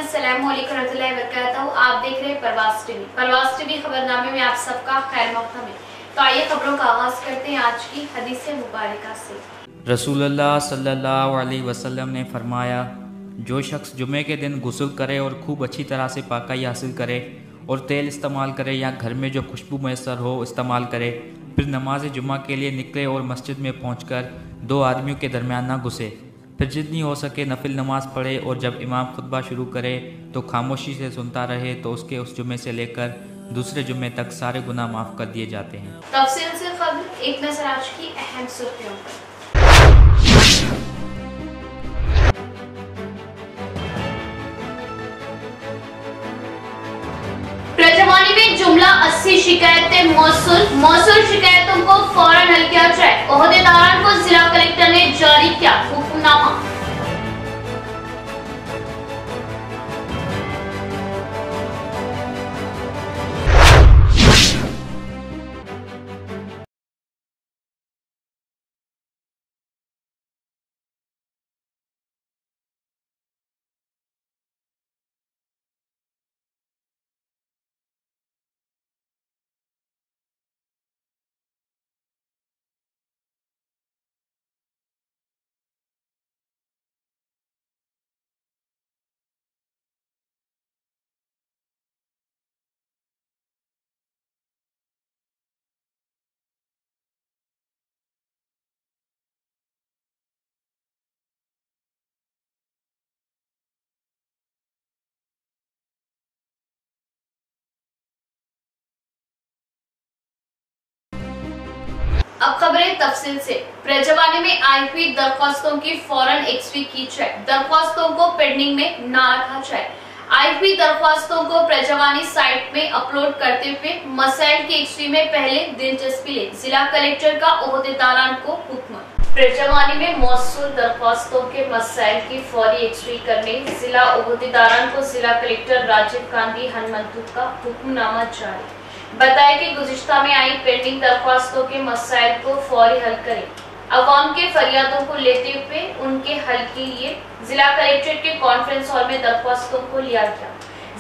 अस्सलाम वालेकुम रहमतुल्लाहि व बरकातहू। आप देख रहे हैं परवास टीवी खबरनामे में आप सबका खैर मक़दम है। तो आइए खबरों का आगाज करते हैं आज की हदीस मुबारका से। रसूलुल्लाह सल्लल्लाहु अलैहि वसल्लम ने फरमाया, जो शख्स जुमे के दिन गुस्ल करे और खूब अच्छी तरह से पाकाई हासिल करे और तेल इस्तेमाल करे या घर में जो खुशबू मैसर हो इस्तेमाल करे, फिर नमाज जुमा के लिए निकले और मस्जिद में पहुंचकर दो आदमियों के दरमियान ना घुसे, फिर जितनी हो सके नफिल नमाज पढ़े और जब इमाम खुतबा शुरू करे तो खामोशी से सुनता रहे तो उसके उस जुमे से लेकर दूसरे जुमे तक सारे गुनाह माफ़ कर दिए जाते हैं। तफसील से खबर, एक नजर आज की अहम सुर्खियों पर। प्रजवानी में जुमला 80 शिकायतें मौसूल शिकायतों को फौरन हल किया जाए। ओहदेदारान को जिला कलेक्टर ने जारी किया हुक्मनामा। अब खबरें तफसील से। प्रजवानी में आई हुई दरख्वास्तों की फौरन एक्सवी की जाए। दरख्वास्तों को पेंडिंग में ना रखा जाए। आई हुई दरख्वास्तों को प्रजवानी साइट में अपलोड करते हुए मसाइल की एक्सवी में पहले दिलचस्पी ले जिला कलेक्टर का ओहदेदारान को हुक्म। प्रजवानी में मौसूल दरख्वास्तों के मसाइल की फौरी एक्सवी करने जिला ओहदेदारान को जिला कलेक्टर राजीव गांधी हनुमंतु का हुक्मनामा जारी। बताया कि गुज़िश्ता में आई पेंडिंग दरख्वास्तों के मसाइल को फौरी हल करें। अवाम के फरियादों को लेते हुए उनके हल के लिए जिला कलेक्ट्रेट के कॉन्फ्रेंस हॉल में दरख्वास्तों को लिया गया।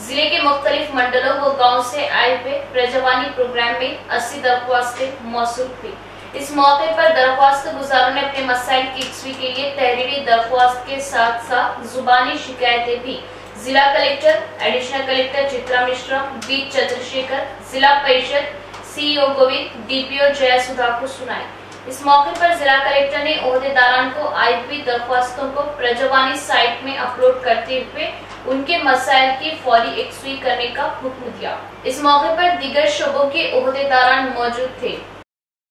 जिले के मुख्तलिफ मंडलों व गाँव से आए हुए प्रजवानी प्रोग्राम में 80 दरख्वास्तें मौसूल हुई। इस मौके पर दरख्वास्त गुजारों ने अपने मसाइल की एक्सवी के लिए तहरीरी दरख्वास्त के साथ साथ जुबानी शिकायतें भी जिला collector, additional collector Chitra Mishra, B Chandrashekhar, जिला परिषद सीईओ गोविंद, डीपीओ जयसुधा को सुनाई। इस मौके पर जिला कलेक्टर ने ओहदेदारान को आई हुई दरख्वास्तों को प्रजवानी साइट में अपलोड करते हुए उनके मसाइल की फौरी एक्सवी करने का हुक्म दिया। इस मौके पर दीगर शोबों के ओहदेदारान मौजूद थे।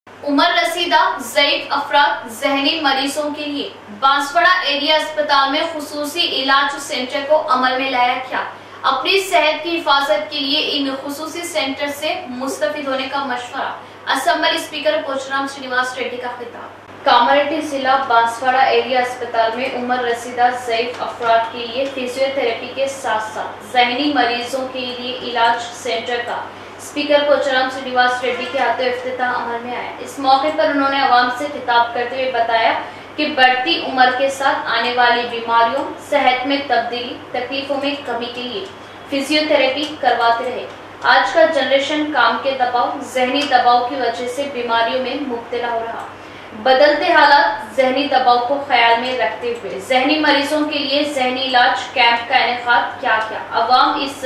उमर रसीदा ज़ईफ अफराद ज़हनी मरीजों के लिए बांसवाड़ा एरिया अस्पताल में खुसूसी इलाज सेंटर को अमल में लाया गया। अपनी सेहत की हिफाजत के लिए इन खुसूसी सेंटर से मुस्तफिद होने का मशवरा। असेंबली स्पीकर पोचराम श्रीनिवास रेड्डी का खिताब। कामारेड्डी जिला बांसवाड़ा एरिया अस्पताल में उमर रसीदा ज़ईफ अफराद के लिए फिजियोथेरेपी के साथ साथ ज़हनी मरीजों के लिए इलाज सेंटर का स्पीकर पोचराम श्रीनिवास रेड्डी के हाथों इफ्तिताह अमल में आया। इस मौके पर उन्होंने आवाम से खिताब करते हुए बताया कि बढ़ती उम्र के साथ आने वाली बीमारियों, सेहत में तब्दीली, तकलीफों में कमी के लिए फिजियोथेरेपी करवाते रहे। आज का जनरेशन काम के दबाव, जहनी दबाव की वजह से बीमारियों में मुब्तला हो रहा। बदलते हालात, जहनी दबाव को ख्याल में रखते हुए जहनी मरीजों के लिए जहनी इलाज कैंप का इनेकाद किया गया। अवाम इस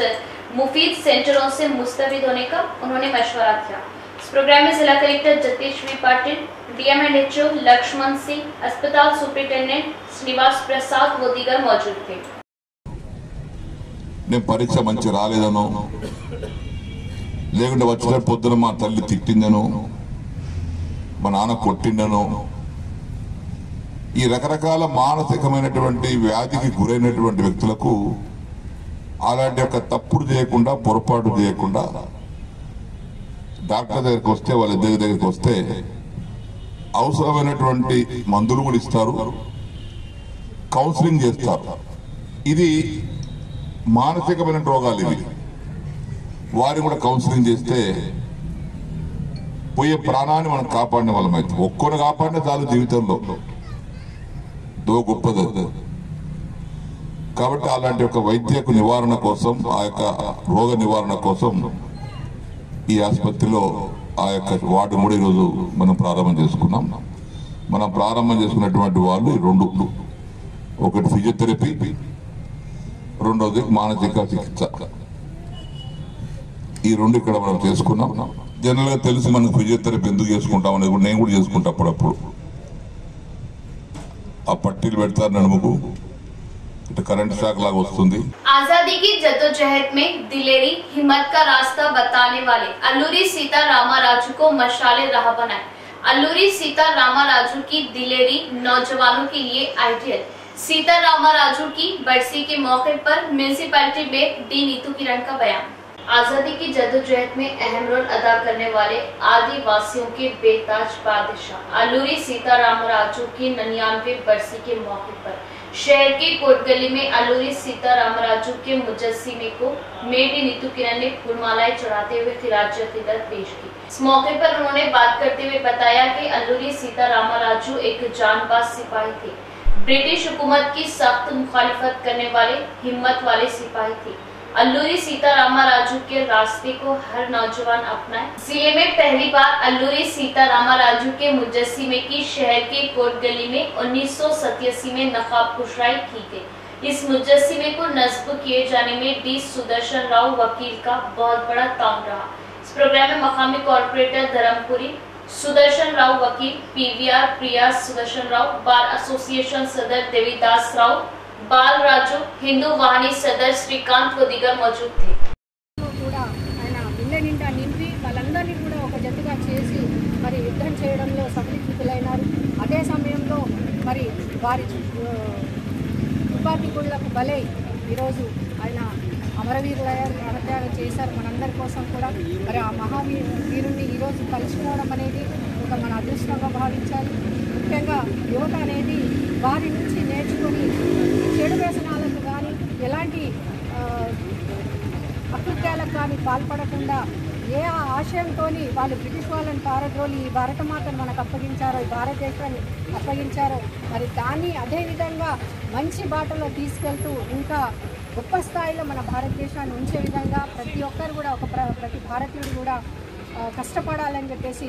मुफीद सेंटरों से मुस्तफिद होने का उन्होंने मशवरा किया। इस प्रोग्राम में जिला कलेक्टर जगदीश पाटिल, डीएमएनएचओ लक्ष्मण सिंह, अस्पताल सुपरिटेंडेंट श्रीनिवास प्रसाद व दीगर मौजूद थे। परीक्षा मंచి రాలేదనో లేకుంటే వచ్చిన పొద్దున మా తల్లి తిట్టిందనో మా నాన్న కొట్టిందనో ఈ రకరకాల మానసికమైనటువంటి వ్యాధికి గురైనటువంటి వ్యక్తులకు అలాంటి ఒక తప్పుడు చేయకుండా పొరపాటు చేయకుండా డాక్టర్ దగ్గరికి వస్తే వాళ్ళ దగ్గరికి వస్తే అవసరమైనటువంటి మందులు కూడా ఇస్తారు, కౌన్సిలింగ్ చేస్తారు। ఇది మానసికమైన రోగాలు ఇవి, వారిని కూడా కౌన్సిలింగ్ చేస్తే పోయే ప్రాణాన్ని మనం కాపాడిన వాళ్ళం అయితే ఒక్కరిని కాపాడిన చాలు జీవితంలో దో గొప్పది। కాబట్టి అలాంటి ఒక వైద్యకు నివారణ కోసం ఆ యొక్క రోగ నివారణ కోసం ఈ ఆసుపత్రిలో ఆ యొక్క వార్డు కూడా ఈరోజు మనం ప్రారంభం చేసుకున్నాం. మనం ప్రారంభం చేసుకున్నటువంటి వాళ్ళు రెండు, ఒకటి ఫిజియోథెరపీ, రెండోది మానసిక చికిత్స. ఈ రెండు ఇక్కడ మనం చేసుకున్నాం. జనరల్ గా తెలిసి మనం ఫిజియోథెరపీ ఎందుకు చేసుకుంటాం అనేది కూడా నేను కూడా చేసుకుంటా అప్పుడప్పుడు. ఆ పట్టీలు పెడతారు నడుముకు, ఇటు కరెంట్ షాక్ లాగా వస్తుంది. आजादी की जद्दोजहद में दिलेरी हिम्मत का रास्ता बताने वाले अल्लूरी सीता रामाराजू को मशाले राह बनाए। अल्लूरी सीता रामाराजू की दिलेरी नौजवानों के लिए आइडियल। सीता रामाराजू की बरसी के मौके पर म्यूनिसिपैलिटी में डी नीतू किरण का बयान। आजादी की जद्दोजहद में अहम रोल अदा करने वाले आदिवासियों के बेताज बादशाह अल्लूरी सीता रामाराजू की 99वीं बरसी के मौके पर शहर के कोटगली में अल्लूरी सीता रामाराजू के मुजस्सिमे को मेडी नीतू किरण ने फूलमालाएं चढ़ाते हुए खिराज अकीदत पेश की। इस मौके पर उन्होंने बात करते हुए बताया कि अल्लूरी सीता रामाराजू एक जानबाज सिपाही थे। ब्रिटिश हुकूमत की सख्त मुखालिफत करने वाले हिम्मत वाले सिपाही थे। अल्लूरी सीता रामाराजू के रास्ते को हर नौजवान अपनाए। जिले में पहली बार अल्लूरी सीता रामाराजू के मुजस्सिमे की शहर के कोट गली में 1987 में नकाब कुशराई की गई। इस मुजस्सिमे को नस्ब किए जाने में डी सुदर्शन राव वकील का बहुत बड़ा ताउन रहा। इस प्रोग्राम में मकामी कॉर्पोरेटर धर्मपुरी सुदर्शन राव वकील, पीवीआर प्रिया सुदर्शन राव, बार एसोसिएशन सदर देवीदास राव, बाल राजू, हिंदू वाहिनी सदर श्रीकांत व दीगर मौजूद थे। నింపి వాళ్ళందరినీ కూడా ఒక జట్టుగా చేసి మరి యుద్ధం చేయడంలో సఫలీకృతులైనారు. అదే సమయంలో మరి వారి తుపాకీలకు బలై ఈరోజు ఆయన అమరవీరులయ్యారు, ప్రాణత్యాగం చేశారు మనందరి కోసం కూడా. మరి ఆ మహావీరుణ్ణి ఈరోజు కలుసుకోవడం అనేది ఒక మన అదృష్టంగా భావించాలి. ముఖ్యంగా యువత అనేది వారి నుంచి నేర్చుకొని చెడు వ్యసనాలకు కానీ ఎలాంటి అకృత్యాలకు కానీ పాల్పడకుండా ఏ ఆశయంతో వాళ్ళు బ్రిటిష్ వాళ్ళని పారద్రోలి ఈ భారతమాతను మనకు అప్పగించారో, ఈ భారతదేశాన్ని అప్పగించారో మరి దాన్ని అదేవిధంగా మంచి బాటలో తీసుకెళ్తూ ఇంకా గొప్ప స్థాయిలో మన భారతదేశాన్ని ఉంచే విధంగా ప్రతి ఒక్కరు కూడా ప్రతి భారతీయుడు కూడా కష్టపడాలని చెప్పేసి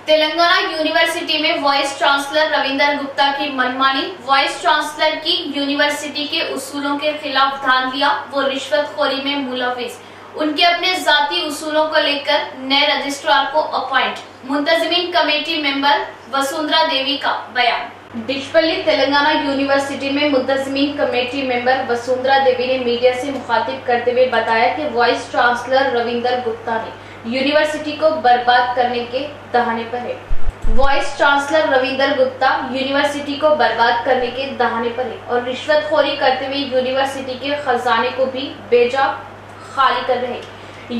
तेलंगाना यूनिवर्सिटी में वाइस चांसलर रविंदर गुप्ता की मनमानी। वाइस चांसलर की यूनिवर्सिटी के उसूलों के खिलाफ धांधलियां वो रिश्वतखोरी में मुलविस। उनके अपने जाती उसूलों को लेकर नए रजिस्ट्रार को अपॉइंट। मुंतजिमीन कमेटी मेंबर वसुंधरा देवी का बयान। डिशपल्ली तेलंगाना यूनिवर्सिटी में मुंतजिमीन कमेटी मेंबर वसुंधरा देवी ने मीडिया से मुखातिब करते हुए बताया कि वाइस चांसलर रविंदर गुप्ता ने यूनिवर्सिटी को बर्बाद करने के दहाने पर है। Vice chancellor Ravinder Gupta university को बर्बाद करने के दहाने पर है और रिश्वतखोरी करते हुए यूनिवर्सिटी के खजाने को भी बेजा खाली कर रहे।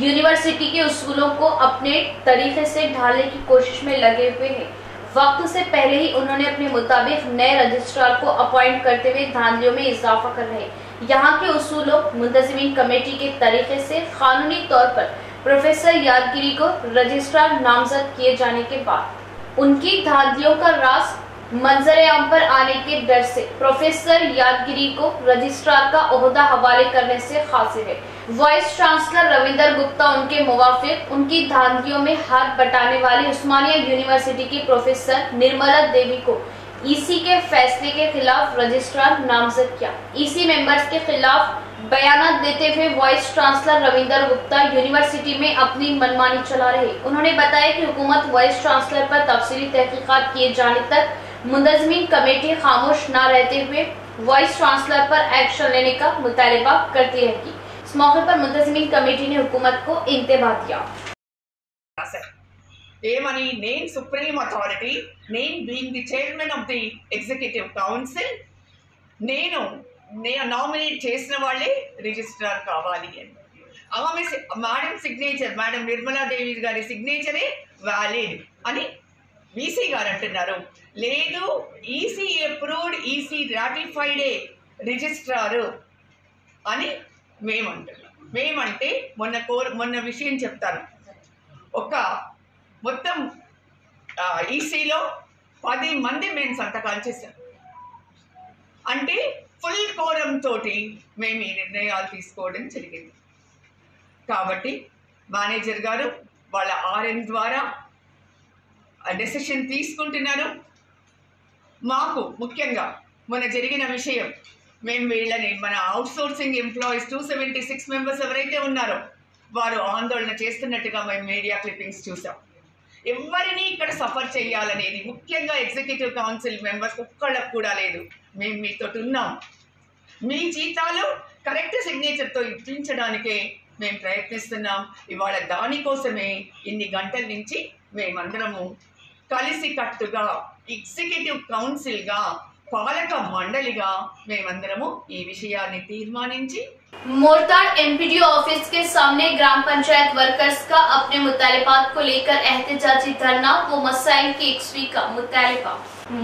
यूनिवर्सिटी के उसूलों को अपने तरीके से ढालने की कोशिश में लगे हुए हैं। वक्त से पहले ही उन्होंने अपने मुताबिक नए रजिस्ट्रार को अपॉइंट करते हुए धांधलियों में इजाफा कर रहे। यहाँ के उसूलों मुंतजिमीन कमेटी के तरीके से कानूनी तौर पर प्रोफेसर यादगिरी को रजिस्ट्रार नामजद किए जाने के बाद उनकी धांधलियों का राज मंजरे आम पर आने के डर से प्रोफेसर यादगिरी को रजिस्ट्रार का ओहदा हवाले करने से खासिर है। वाइस चांसलर रविंदर गुप्ता उनके मुवाफिक उनकी धांधलियों में हाथ बटाने वाली उस्मानिया यूनिवर्सिटी की प्रोफेसर निर्मला देवी को ईसी के फैसले के खिलाफ रजिस्ट्रार नामजद किया। ईसी मेंबर्स के खिलाफ बयान देते हुए vice chancellor Ravinder Gupta university में अपनी मनमानी चला रहे। उन्होंने बताया कि हुकूमत वाइस चांसलर पर तफसीली तहकीकात किए जाने तक मुंतजिमीन कमेटी खामोश न रहते हुए वाइस चांसलर पर एक्शन लेने का मुतालबा करती रहेगी। इस मौके पर मुंतजिमीन कमेटी ने हुकूमत को इंतबाह दिया। ఏమని నేను సుప్రీం అథారిటీ, నేను being the chairman of the executive council, నేను నామినేట్ చేసిన వాళ్ళే రిజిస్ట్రార్ కావాలి అని ఆమె మేడం సిగ్నేచర్, మేడం నిర్మలాదేవి గారి సిగ్నేచరే వ్యాలిడ్ అని వీసీ గారు అంటున్నారు. లేదు, ఈసీ అప్రూవ్డ్, ఈసీ రాటిఫైడే రిజిస్ట్రారు అని మేమంటున్నాం. మేమంటే మొన్న విషయం చెప్తాను. ఒక మొత్తం ఈసీలో 10 మంది మేము సంతకాలు చేశాం. అంటే ఫుల్ కోరం తోటి మేము ఈ నిర్ణయాలు తీసుకోవడం జరిగింది. కాబట్టి మేనేజర్ గారు వాళ్ళ ఆర్ఎం ద్వారా డెసిషన్ తీసుకుంటున్నారు. మాకు ముఖ్యంగా మొన్న జరిగిన విషయం, మేము వీళ్ళని మన అవుట్సోర్సింగ్ ఎంప్లాయీస్ 276 మెంబర్స్ ఎవరైతే ఉన్నారో వారు ఆందోళన చేస్తున్నట్టుగా మేము మీడియా క్లిప్పింగ్స్ చూసాం. ఎవరిని ఇక్కడ సఫర్ చేయాలనేది ముఖ్యంగా ఎగ్జిక్యూటివ్ కౌన్సిల్ మెంబర్స్ ఒక్కళ్ళకు కూడా లేదు. మేము మీతో ఉన్నాం. మీ జీతాలు కరెక్ట్ సిగ్నేచర్తో ఇప్పించడానికే మేము ప్రయత్నిస్తున్నాం. ఇవాళ దానికోసమే ఇన్ని గంటల నుంచి మేమందరము కలిసి కట్టుగా ఎగ్జిక్యూటివ్ కౌన్సిల్గా పాలక మండలిగా మేమందరము ఈ విషయాన్ని తీర్మానించి मोरताड़ एमपीडीओ ऑफिस के सामने ग्राम पंचायत वर्कर्स का अपने मुतालिबात को लेकर एहतजाजी धरना व मसाइल की एक्सवी का मुतालिबा।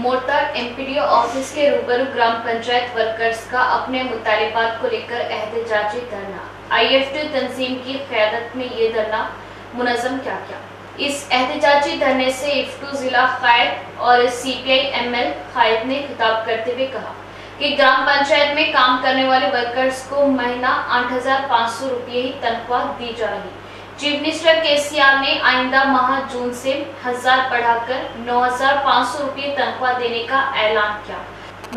मोरताड़ एमपीडीओ ऑफिस के रूबरू ग्राम पंचायत वर्कर्स का अपने मुतालिबात को लेकर एहतजाजी धरना। IFT तंजीम की क़यादत में ये धरना मुनज़्ज़म किया गया। इस एहतजाजी धरने से इफ्टू जिला कायद और CPI ML कायद ने खिताब करते हुए कहा कि ग्राम पंचायत में काम करने वाले वर्कर्स को महीना 8,500 रुपये ही तनख्वाह दी जा रही। चीफ मिनिस्टर KCR ने आइंदा माह जून से 1000 बढ़ाकर 9,500 रुपये तनख्वाह देने का ऐलान किया,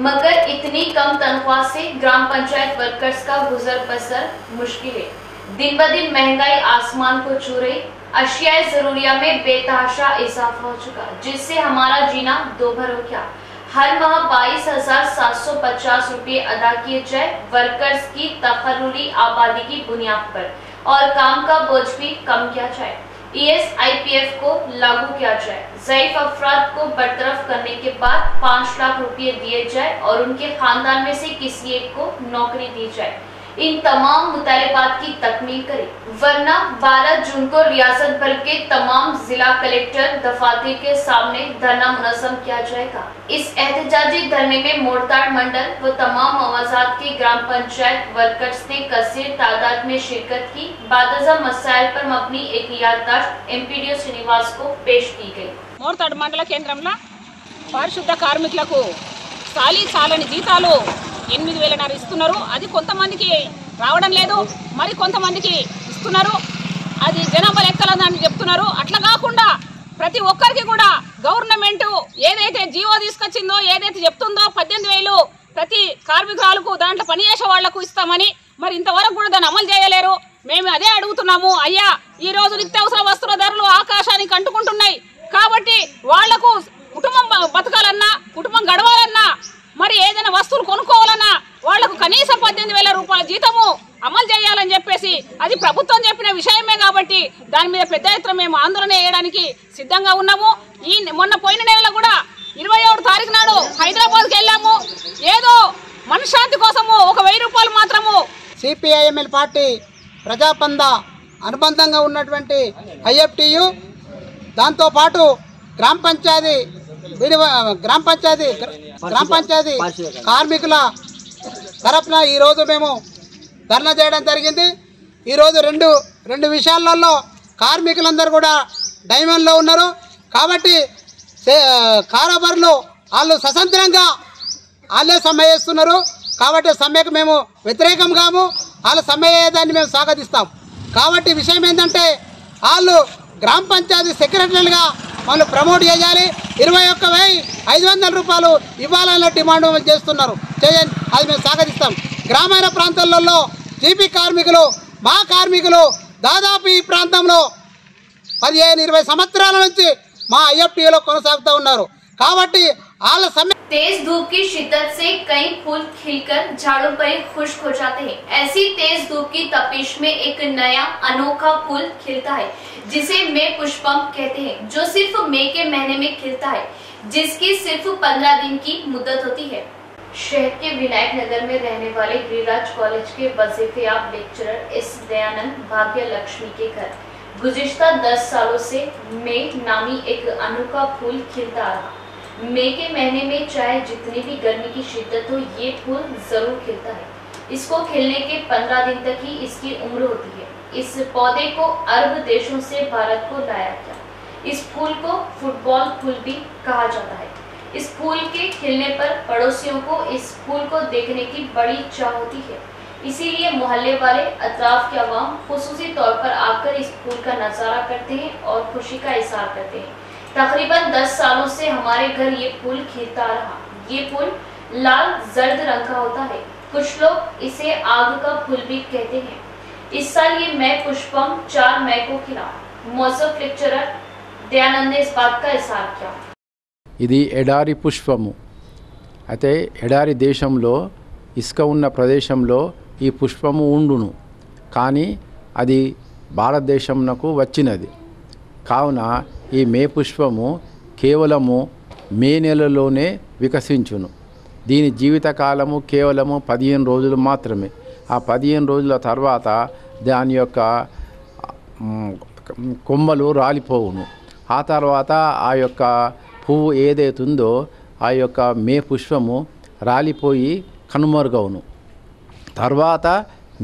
मगर इतनी कम तनख्वाह से ग्राम पंचायत वर्कर्स का गुजर बसर मुश्किल है। दिन ब दिन महंगाई आसमान को छू रही, अशियाए जरूरिया में बेतहाशा इजाफा हो चुका, जिससे हमारा जीना दोभर हो गया। हर माह 22,750 रुपये अदा किए जाए वर्कर्स की तकर्रुरी आबादी की बुनियाद पर, और काम का बोझ भी कम किया जाए। ESIPF को लागू किया जाए। ज़ईफ अफराद को बरतरफ करने के बाद 5 लाख रुपये दिए जाए और उनके खानदान में से किसी एक को नौकरी दी जाए। इन तमाम मुतालिबात की तकमील करें, वरना 12 जून को रियासत भर के तमाम जिला कलेक्टर दफातर के सामने धरना मुनज़्ज़म किया जाएगा। इस एहतजाजी धरने में मोरताड़ मंडल व तमाम मवाजात के ग्राम पंचायत वर्कर्स ने कसीर तादाद में शिरकत की। बादजा मसाइल पर मबनी एक याददाश्त MPDO श्रीनिवास को पेश की गई। मोरताड़ मंडल केंद्रंలో పారిశుద్ధ కార్మికులకు చాలని జీతాలు 8,000 ఇస్తున్నారు. అది కొంతమందికి రావడం లేదు, మరి కొంతమందికి ఇస్తున్నారు. అది జనాభా లెక్కలని చెప్తున్నారు. అట్లా కాకుండా ప్రతి ఒక్కరికి కూడా గవర్నమెంట్ ఏదైతే జీవో తీసుకొచ్చిందో, ఏదైతే చెప్తుందో 18,000 ప్రతి కార్మికురాలకు దాంట్లో పనిచేసే వాళ్లకు ఇస్తామని, మరి ఇంతవరకు కూడా దాన్ని అమలు చేయలేరు. మేము అదే అడుగుతున్నాము. అయ్యా, ఈ రోజు నిత్యావసర వస్తువుల ధరలు ఆకాశానికి అంటుకుంటున్నాయి. కాబట్టి వాళ్లకు కుటుంబం బతకాలన్నా, కుటుంబం గడవాలన్నా, మరి ఏదైనా వస్తువులు కొనుక్కోవాలన్నా వాళ్లకు కనీసం 18,000 రూపాయల జీతము అమలు చేయాలని చెప్పేసి అది ప్రభుత్వం చెప్పిన విషయమే. కాబట్టి దాని మీద పెద్ద ఎత్తున మేము ఆందోళన చేయడానికి సిద్ధంగా ఉన్నాము. మొన్న పోయిన నెలలో కూడా 27 తారీఖు నాడు హైదరాబాద్కి వెళ్ళాము. ఏదో మనశ్శాంతి కోసము 1,000 రూపాయలు మాత్రము CPI ML పార్టీ ప్రజాపంద అనుబంధంగా ఉన్నటువంటి IFTU, దాంతోపాటు గ్రామ పంచాయతీ కార్మికుల తరఫున ఈరోజు మేము ధర్నా చేయడం జరిగింది. ఈరోజు రెండు విషయాలలో కార్మికులందరూ కూడా డైమండ్లో ఉన్నారు. కాబట్టి కారోబార్లు వాళ్ళు స్వతంత్రంగా వాళ్ళే సమ్మె చేస్తున్నారు. కాబట్టి సమ్మెకు మేము వ్యతిరేకం కాము, వాళ్ళ సమ్మె అయ్యేదాన్ని మేము స్వాగతిస్తాం. కాబట్టి విషయం ఏంటంటే వాళ్ళు గ్రామ పంచాయతీ సెక్రటరీలుగా వాళ్ళు ప్రమోట్ చేయాలి. 21,500 రూపాయలు ఇవ్వాలన్న డిమాండ్ చేస్తున్నారు. చేయండి, అది మేము స్వాగతిస్తాం. గ్రామీణ ప్రాంతాలలో జీపీ కార్మికులు, మా కార్మికులు దాదాపు ఈ ప్రాంతంలో 15-20 సంవత్సరాల నుంచి మా IFTలో కొనసాగుతూ ఉన్నారు. కాబట్టి వాళ్ళ సమయం तेज धूप की शिद्दत से कई फूल खिलकर झाड़ों पर खुश्क हो जाते हैं। ऐसी तेज धूप की तपिश में एक नया अनोखा फूल खिलता है, जिसे मे पुष्पम कहते हैं, जो सिर्फ मई के महीने में खिलता है, जिसकी सिर्फ 15 दिन की मुद्दत होती है। शहर के विनायक नगर में रहने वाले गिरिराज कॉलेज के वजीफेयाब लेक्चरर S दयानंद भाग्य लक्ष्मी के घर गुज़िश्ता 10 सालों से मे नामी एक अनोखा फूल खिलता रहा। मई के महीने में चाहे जितनी भी गर्मी की शिद्दत हो, ये फूल जरूर खिलता है। इसको खिलने के 15 दिन तक ही इसकी उम्र होती है। इस पौधे को अरब देशों से भारत को लाया गया। इस फूल को फुटबॉल फूल भी कहा जाता है। इस फूल के खिलने पर पड़ोसियों को इस फूल को देखने की बड़ी चाह होती है, इसीलिए मोहल्ले वाले अतराफ के अवाम खुसूसी तौर पर आकर इस फूल का नजारा करते हैं और खुशी का इजहार करते हैं। तकरीबन 10 सालों से हमारे घर ये फूल खिलता रहा। ये फूल लाल जर्द रंग का होता है, कुछ लोग इसे आग का फूल भी कहते हैं। इस साल ये मई पुष्पम 4 मई को खिला। मौजूद लेक्चरर दयानंद ने इस बात का इजहार किया। ఇది ఎడారి పుష్పము. అయితే ఎడారి దేశంలో ఇసుక ఉన్న ప్రదేశంలో ఈ పుష్పము ఉండును, కానీ అది భారతదేశంకు వచ్చినది. కావున ఈ మే పుష్పము కేవలము మే నెలలోనే వికసించును. దీని జీవితకాలము కేవలము 15 రోజులు మాత్రమే. ఆ 15 రోజుల తర్వాత దాని యొక్క కొమ్మలు రాలిపోవును. ఆ తర్వాత ఆ యొక్క పువ్వు ఏదైతుందో ఆ యొక్క మే పుష్పము రాలిపోయి కనుమరుగవును. తర్వాత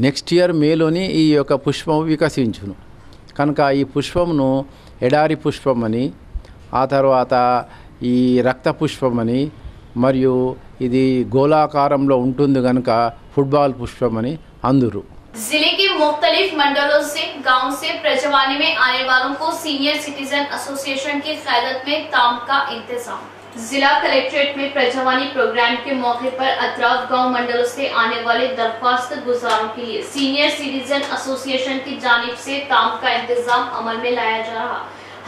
నెక్స్ట్ ఇయర్ మేలోని ఈ యొక్క పుష్పము వికసించును. కనుక ఈ పుష్పమును ఎడారి పుష్పమని, ఆ తర్వాత ఈ రక్త పుష్పమని, మరియు ఇది గోళాకారంలో ఉంటుంది కనుక ఫుట్బాల్ పుష్పమని అందురు. जिले के मुख्तलिफ मंडलों से गांव से प्रजवानी में आने वालों को सीनियर सिटीजन एसोसिएशन की क़यादत में ताम का इंतजाम। जिला कलेक्ट्रेट में प्रजवानी प्रोग्राम के मौके पर अतराफ गांव मंडलों से आने वाले दरख्वास्त गुजारों के लिए सीनियर सिटीजन एसोसिएशन की जानिब से ताम का इंतजाम अमल में लाया जा रहा।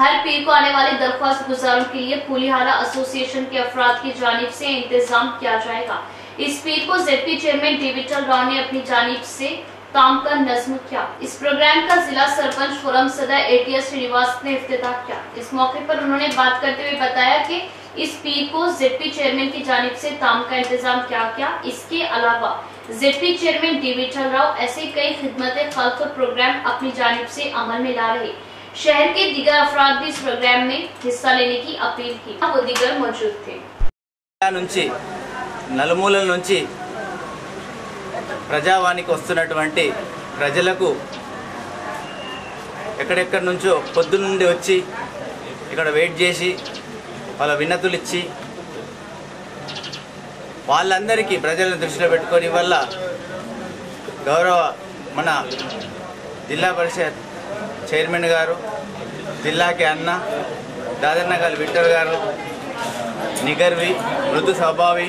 हर पीर को आने वाले दरख्वास्त गुजारों के लिए पुलिहाला एसोसिएशन के अफराद की जानिब से इंतजाम किया जाएगा। इस पीर को जेपी चेयरमैन डेविड राव ने अपनी जानिब से ताम का नज्म किया। इस प्रोग्राम का जिला सरपंच खुरम सदर एटीएस श्रीनिवास ने इफ्तिताह किया। इस मौके पर उन्होंने बात करते हुए बताया कि इस पीर को जेपी चेयरमैन की जानिब से ताम का इंतजाम किया गया। इसके अलावा जेपी चेयरमैन डेविड राव ऐसे कई खिदमत खल्क प्रोग्राम अपनी जानिब से अमल में ला रहे। शहर के दीगर अफराद भी इस प्रोग्राम में हिस्सा लेने की अपील की। वो दीगर मौजूद थे। నలుమూలల నుంచి ప్రజావానికి వస్తున్నటువంటి ప్రజలకు ఎక్కడెక్కడి నుంచో పొద్దున్న నుండి వచ్చి ఇక్కడ వెయిట్ చేసి వాళ్ళ విన్నతులు ఇచ్చి వాళ్ళందరికీ ప్రజలను దృష్టిలో పెట్టుకొని వల్ల గౌరవ మన జిల్లా పరిషత్ చైర్మన్ గారు, జిల్లాకి అన్న దాదర్నగర్ విక్టర్ గారు, నిగర్వి, మృదు స్వభావి,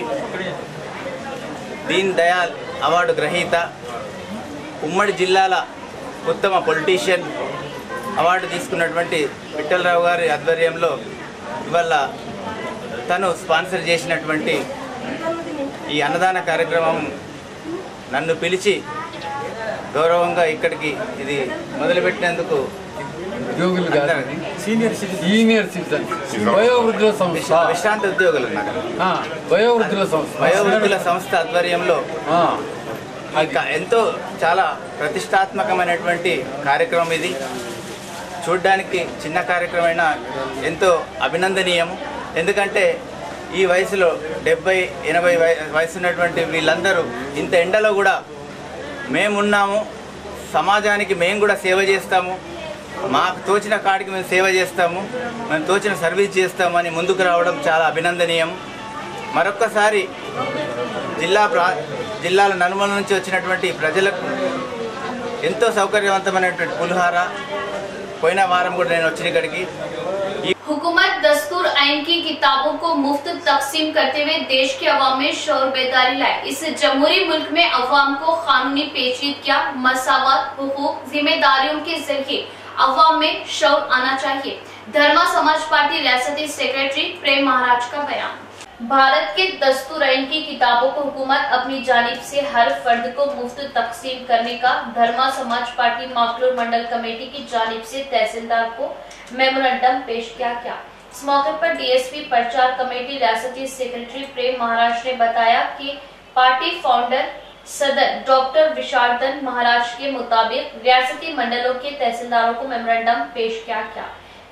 దీన్ దయాల్ అవార్డు గ్రహీత, ఉమ్మడి జిల్లాల ఉత్తమ పొలిటీషియన్ అవార్డు తీసుకున్నటువంటి విఠలరావు గారి ఆధ్వర్యంలో ఇవాళ తను స్పాన్సర్ చేసినటువంటి ఈ అన్నదాన కార్యక్రమం నన్ను పిలిచి గౌరవంగా ఇక్కడికి ఇది మొదలుపెట్టినందుకు సీనియర్ సిటిజన్ విశ్రాంతి ఉద్యోగులు వయోవృద్ధుల సంస్థ ఆధ్వర్యంలో ఎంతో చాలా ప్రతిష్టాత్మకమైనటువంటి కార్యక్రమం ఇది. చూడ్డానికి చిన్న కార్యక్రమమైనా ఎంతో అభినందనీయము. ఎందుకంటే ఈ వయసులో 70-80 వయసు ఉన్నటువంటి వీళ్ళందరూ ఇంత ఎండలో కూడా మేమున్నాము, సమాజానికి మేము కూడా సేవ చేస్తాము, మాకు తోచిన కాడికి మేము సేవ చేస్తాము, మేము తోచిన సర్వీస్ చేస్తామని ముందుకు రావడం చాలా అభినందనీయం. మరొక్కసారి జిల్లాల నలుమూల నుంచి వచ్చినటువంటి ప్రజలకు ఎంతో సౌకర్యవంతమైనటువంటి పులిహార పోయిన వారం కూడా నేను వచ్చిన ఇక్కడికి. हुकूमत दस्तूर आइन की किताबों को मुफ्त तकसीम करते हुए देश के अवाम में शौर बेदारी लाए। इस जमहूरी मुल्क में अवाम को कानूनी पेचीदगियां, मसावत, हुकूक, जिम्मेदारियों के जरिए अवाम में शौर आना चाहिए। धर्मा समाज पार्टी रियासती सेक्रेटरी प्रेम महाराज का बयान। भारत के दस्तूर आइन की किताबों को हुकूमत अपनी जानिब से हर फर्द को मुफ्त तकसीम करने का धर्मा समाज पार्टी माकलूर मंडल कमेटी की जानिब से तहसीलदार को मेमोरेंडम पेश किया गया। इस मौके पर डीएसपी प्रचार कमेटी रियासती सेक्रेटरी प्रेम महाराज ने बताया कि पार्टी फाउंडर सदर डॉक्टर विशारदन महाराज के मुताबिक रियासती मंडलों के तहसीलदारों को मेमोरेंडम पेश किया गया।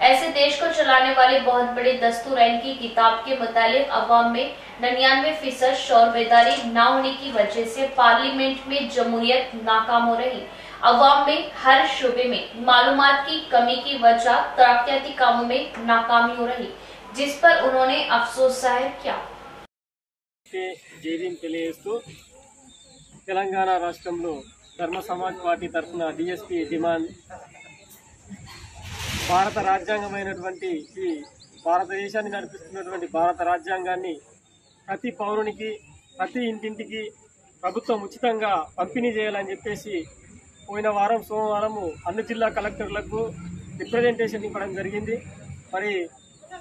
ऐसे देश को चलाने वाले बहुत बड़े दस्तूर आइन की किताब के मुतालिक अवाम में 99% शौर बेदारी न होने की वजह से पार्लियामेंट में जमहूरियत नाकाम हो रही। अवाम में हर शोबे में मालूमात की कमी की वजह तरक्याती कामों में नाकामी हो रही। जिस पर उन्होंने अफसोस जाहिर किया। జైభీం తెలియజేస్తూ తెలంగాణ రాష్ట్రంలో ధర్మ సమాజ్ పార్టీ తరఫున డిఎస్పీ డిమాండ్ భారత రాజ్యాంగమైనటువంటి ఈ భారతదేశాన్ని నడిపిస్తున్నటువంటి భారత రాజ్యాంగాన్ని ప్రతి పౌరునికి ప్రతి ఇంటింటికి ప్రభుత్వం ఉచితంగా పంపిణీ చేయాలని చెప్పేసి పోయిన వారం సోమవారము అన్ని జిల్లా కలెక్టర్లకు రిప్రజెంటేషన్ ఇవ్వడం జరిగింది. మరి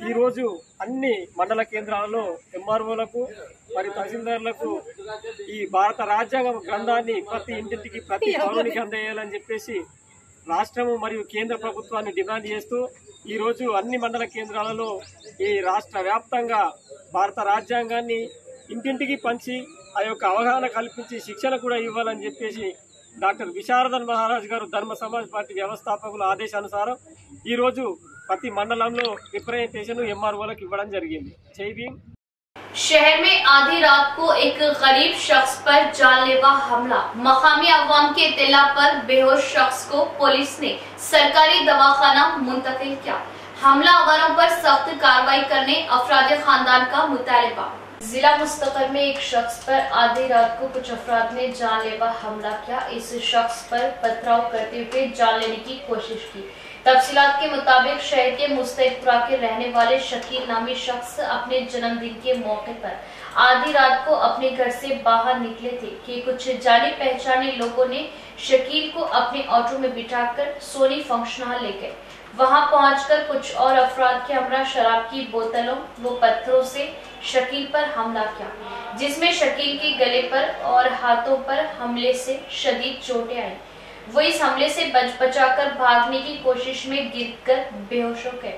ఈరోజు అన్ని మండల కేంద్రాలలో ఎంఆర్ఓలకు మరి తహసీల్దార్లకు ఈ భారత రాజ్యాంగ గ్రంథాన్ని ప్రతి ఇంటింటికి ప్రతి పౌరునికి అందజేయాలని చెప్పేసి రాష్ట్రము మరియు కేంద్ర ప్రభుత్వాన్ని డిమాండ్ చేస్తూ ఈరోజు అన్ని మండల కేంద్రాలలో ఈ రాష్ట్ర వ్యాప్తంగా భారత రాజ్యాంగాన్ని ఇంటింటికి పంచి ఆ యొక్క అవగాహన కల్పించి శిక్షణ కూడా ఇవ్వాలని చెప్పేసి డాక్టర్ విశారదన్ మహారాజ్ గారు ధర్మ సమాజ్ పార్టీ వ్యవస్థాపకుల ఆదేశానుసారం ఈరోజు ప్రతి మండలంలో రిప్రజెంటేషన్ ఎంఆర్ఓలకు ఇవ్వడం జరిగింది. జై భీమ్. शहर में आधी रात को एक गरीब शख्स पर जानलेवा हमला, मकामी अवाम के इत्तला पर बेहोश शख्स को पुलिस ने सरकारी दवाखाना मुंतकिल किया। हमलावरों पर सख्त कार्रवाई करने अफराद खानदान का मुतालबा। जिला मुस्तकिल में एक शख्स पर आधी रात को कुछ अफराद ने जानलेवा हमला किया। इस शख्स पर पथराव करते हुए जान लेने की कोशिश की। तफसीलात के मुताबिक शहर के मुस्तैदपुरा के रहने वाले शकील नामी शख्स अपने जन्मदिन के मौके पर आधी रात को अपने घर से बाहर निकले थे कि कुछ जाने पहचाने लोगों ने शकील को अपने ऑटो में बिठाकर सोनी फंक्शन हॉल ले गए। वहां पहुंचकर कुछ और अफराद के हमरा शराब की बोतलों व पत्थरों से शकील पर हमला किया, जिसमें शकील के गले पर और हाथों पर हमले से शदीद चोटें आई। वो इस हमले से बचाकर भागने की कोशिश में गिरकर बेहोश हो गए।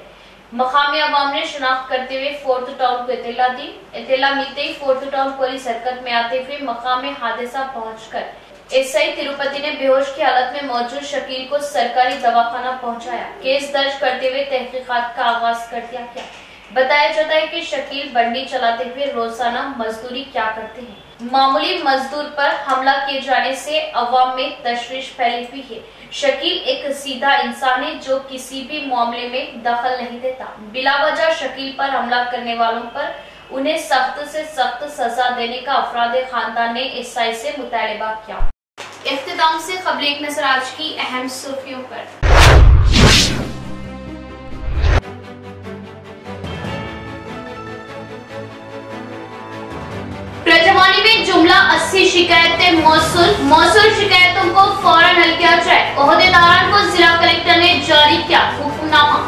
मकामी अवाम ने शिनाख्त करते हुए फोर्थ टाउन को इत्तला दी। इत्तला मिलते ही फोर्थ टाउन पुलिस हरकत में आते हुए मकामी हादसा पहुंचकर एसआई तिरुपति ने बेहोश की हालत में मौजूद शकील को सरकारी दवाखाना पहुंचाया। केस दर्ज करते हुए तहकीकात का आगाज कर दिया गया। बताया जाता है कि शकील बंडी चलाते हुए रोजाना मजदूरी क्या करते हैं। मामूली मजदूर पर हमला किए जाने से अवाम में तशवीश फैली हुई है। शकील एक सीधा इंसान है जो किसी भी मामले में दखल नहीं देता। बिलावजह शकील पर हमला करने वालों पर उन्हें सख्त से सख्त सजा देने का अफराद खानदान ने एसआई से मुतालबा किया। इख्तिताम से खबर एक नजर आज की अहम सुर्खियों पर। प्रजवानी में जुमला 80 शिकायतें मौसूल शिकायतों को फौरन हल किया जाए। ओहदेदारान को जिला कलेक्टर ने जारी किया हुक्मनामा।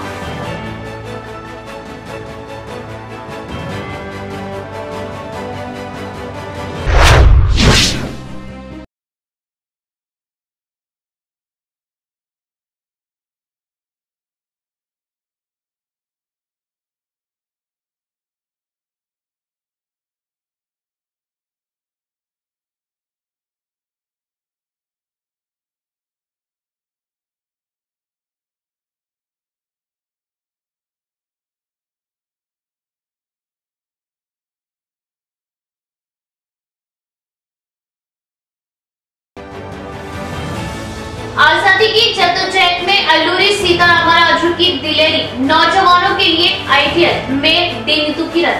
आजादी की जद्दोजहद में अल्लूरी सीतारामराजू की दिलेरी, नौजवानों के लिए आइडियल में नीतू किरण।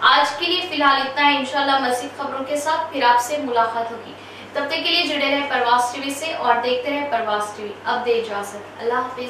आज के लिए फिलहाल इतना है। इंशाल्लाह मज़ीद खबरों के साथ फिर आपसे मुलाकात होगी। तब तक के लिए जुड़े रहे परवास टीवी से और देखते रहे परवास टीवी। अब दे इजाजत। अल्लाह हाफिज।